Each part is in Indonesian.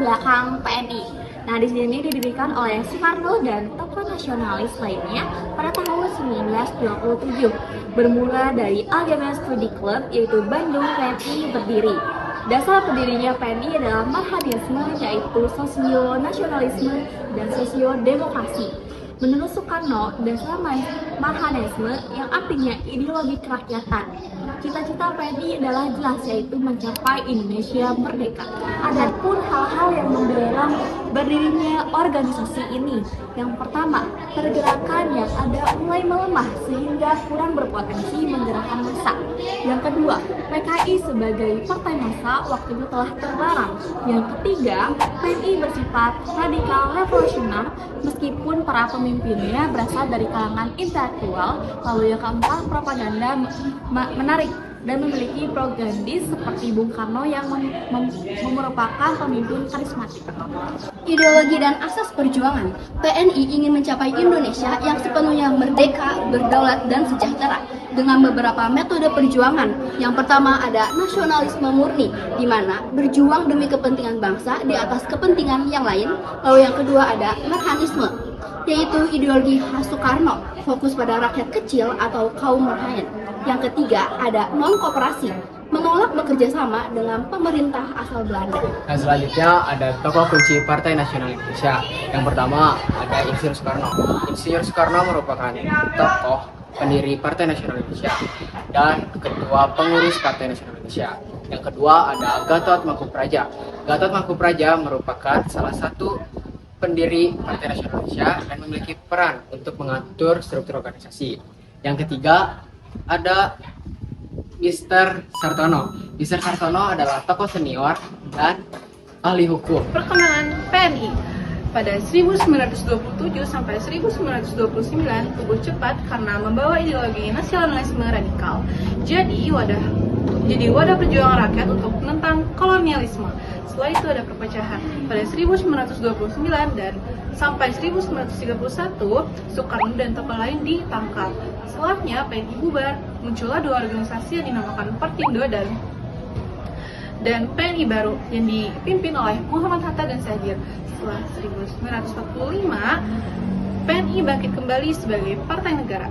belakang PNI. Nah, di sini didirikan oleh Soekarno dan tokoh nasionalis lainnya pada tahun 1927. Bermula dari Algebra Study Club, yaitu Bandung PNI berdiri. Dasar pendirinya PNI adalah marhanisme, yaitu sosio-nasionalisme dan sosio-demokrasi. Menurut Soekarno, dasar marhanisme yang artinya ideologi kerakyatan. Cita-cita PNI adalah jelas, yaitu mencapai Indonesia merdeka. Adapun hal-hal yang mendorong berdirinya organisasi ini, yang pertama, pergerakan yang ada mulai melemah sehingga kurang berpotensi menggerakkan massa. Yang kedua, PKI sebagai partai massa waktu itu telah terlarang. Yang ketiga, PNI bersifat radikal revolusioner meskipun para pemimpinnya berasal dari kalangan intelektual. Lalu yang keempat, propaganda menarik dan memiliki propagandis seperti Bung Karno yang merupakan pemimpin karismatik. Ideologi dan asas perjuangan. PNI ingin mencapai Indonesia yang sepenuhnya merdeka, berdaulat, dan sejahtera dengan beberapa metode perjuangan. Yang pertama ada nasionalisme murni, di mana berjuang demi kepentingan bangsa di atas kepentingan yang lain. Lalu yang kedua ada marhanisme, yaitu ideologi khas Soekarno, fokus pada rakyat kecil atau kaum marhaen. Yang ketiga ada non-koperasi, menolak bekerja sama dengan pemerintah asal Belanda. Dan selanjutnya ada tokoh kunci Partai Nasional Indonesia. Yang pertama ada Insinyur Soekarno. Insinyur Soekarno merupakan tokoh pendiri Partai Nasional Indonesia dan ketua pengurus Partai Nasional Indonesia. Yang kedua ada Gatot Mangkupraja. Gatot Mangkupraja merupakan salah satu pendiri Partai Nasional Indonesia dan memiliki peran untuk mengatur struktur organisasi. Yang ketiga ada Mr. Sartono. Mr. Sartono adalah tokoh senior dan ahli hukum. Perkembangan PNI pada 1927 sampai 1929 tumbuh cepat karena membawa ideologi nasionalisme radikal. Jadi wadah perjuangan rakyat untuk menentang kolonialisme. Setelah itu ada perpecahan. Pada 1929 dan sampai 1931, Soekarno dan tokoh lain ditangkap. Setelahnya PNI bubar, muncullah dua organisasi yang dinamakan Pertindo dan PNI baru yang dipimpin oleh Muhammad Hatta dan Sadir. Setelah 1945, PNI bangkit kembali sebagai partai negara.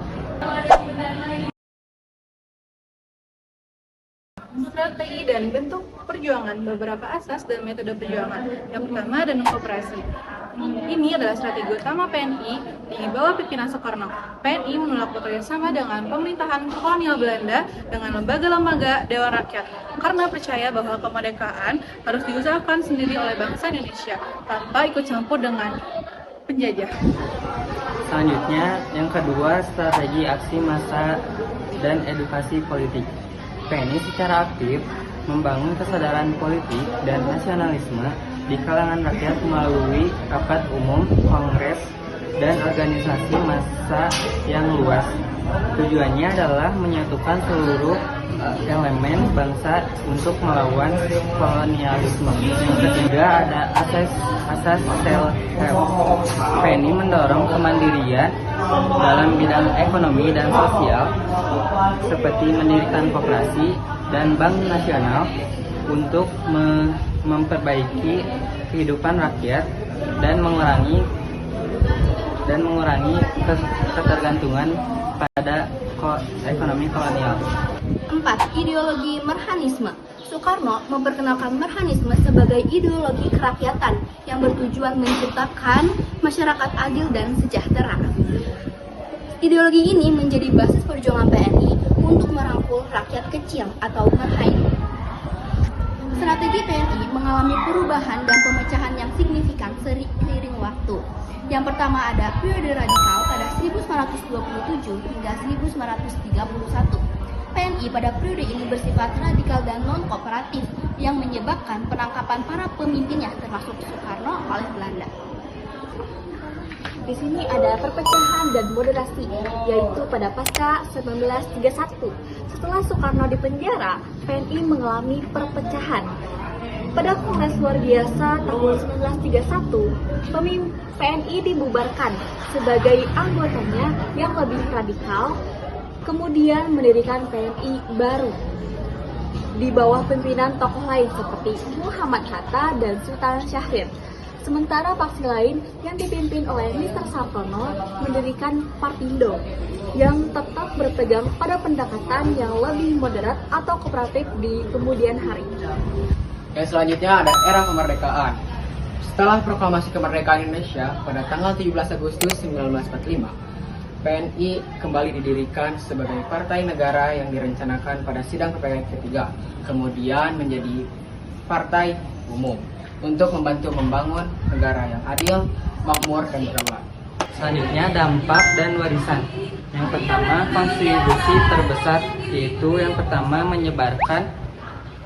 Strategi dan bentuk perjuangan, beberapa asas dan metode perjuangan. Yang pertama ada non-koperasi. Ini adalah strategi utama PNI di bawah pimpinan Soekarno. PNI menolak bekerja sama dengan pemerintahan kolonial Belanda dengan lembaga-lembaga Dewan Rakyat karena percaya bahwa kemerdekaan harus diusahakan sendiri oleh bangsa Indonesia tanpa ikut campur dengan penjajah. Selanjutnya, yang kedua, strategi aksi massa dan edukasi politik. PNI secara aktif membangun kesadaran politik dan nasionalisme di kalangan rakyat melalui rapat umum, kongres, dan organisasi massa yang luas. Tujuannya adalah menyatukan seluruh elemen bangsa untuk melawan kolonialisme. Yang ketiga ada asas self-help. PNI mendorong kemandirian dalam bidang ekonomi dan sosial seperti mendirikan koperasi dan bank nasional untuk memperbaiki kehidupan rakyat dan mengurangi ketergantungan pada ekonomi kolonial. 4. Ideologi marhanisme. Soekarno memperkenalkan marhanisme sebagai ideologi kerakyatan yang bertujuan menciptakan masyarakat adil dan sejahtera. Ideologi ini menjadi basis perjuangan PNI untuk merangkul rakyat kecil atau marhaen. Strategi PNI mengalami perubahan dan pemecahan yang signifikan seiring waktu. Yang pertama ada periode radikal pada 1927 hingga 1931. PNI pada periode ini bersifat radikal dan non-kooperatif yang menyebabkan penangkapan para pemimpinnya termasuk Soekarno oleh Belanda. Di sini ada perpecahan dan moderasi, yaitu pada pasca 1931. Setelah Soekarno dipenjara, PNI mengalami perpecahan. Pada Kongres Luar Biasa tahun 1931, PNI dibubarkan sebagai anggotanya yang lebih radikal, kemudian mendirikan PNI baru. di bawah pimpinan tokoh lain seperti Muhammad Hatta dan Sultan Syahrir. Sementara faksi lain yang dipimpin oleh Mr. Sartono mendirikan Partindo yang tetap berpegang pada pendekatan yang lebih moderat atau kooperatif di kemudian hari. Dan selanjutnya ada era kemerdekaan. Setelah proklamasi kemerdekaan Indonesia pada tanggal 17 Agustus 1945, PNI kembali didirikan sebagai partai negara yang direncanakan pada sidang PPK ketiga, kemudian menjadi partai umum untuk membantu membangun negara yang adil, makmur, dan berdaulat. Selanjutnya dampak dan warisan. Yang pertama, kontribusi terbesar, yaitu yang pertama menyebarkan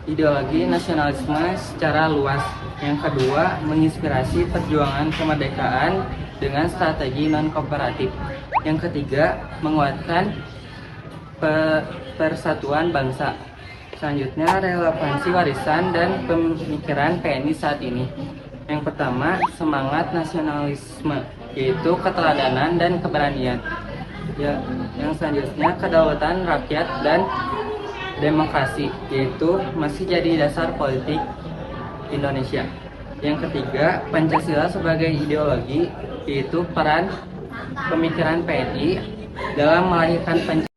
ideologi nasionalisme secara luas. Yang kedua, menginspirasi perjuangan kemerdekaan dengan strategi non-kooperatif. Yang ketiga, menguatkan persatuan bangsa. Selanjutnya, relevansi warisan dan pemikiran PNI saat ini. Yang pertama, semangat nasionalisme, yaitu keteladanan dan keberanian. Yang selanjutnya, kedaulatan rakyat dan demokrasi, yaitu masih jadi dasar politik Indonesia. Yang ketiga, Pancasila sebagai ideologi, yaitu peran pemikiran PNI dalam melahirkan Pancasila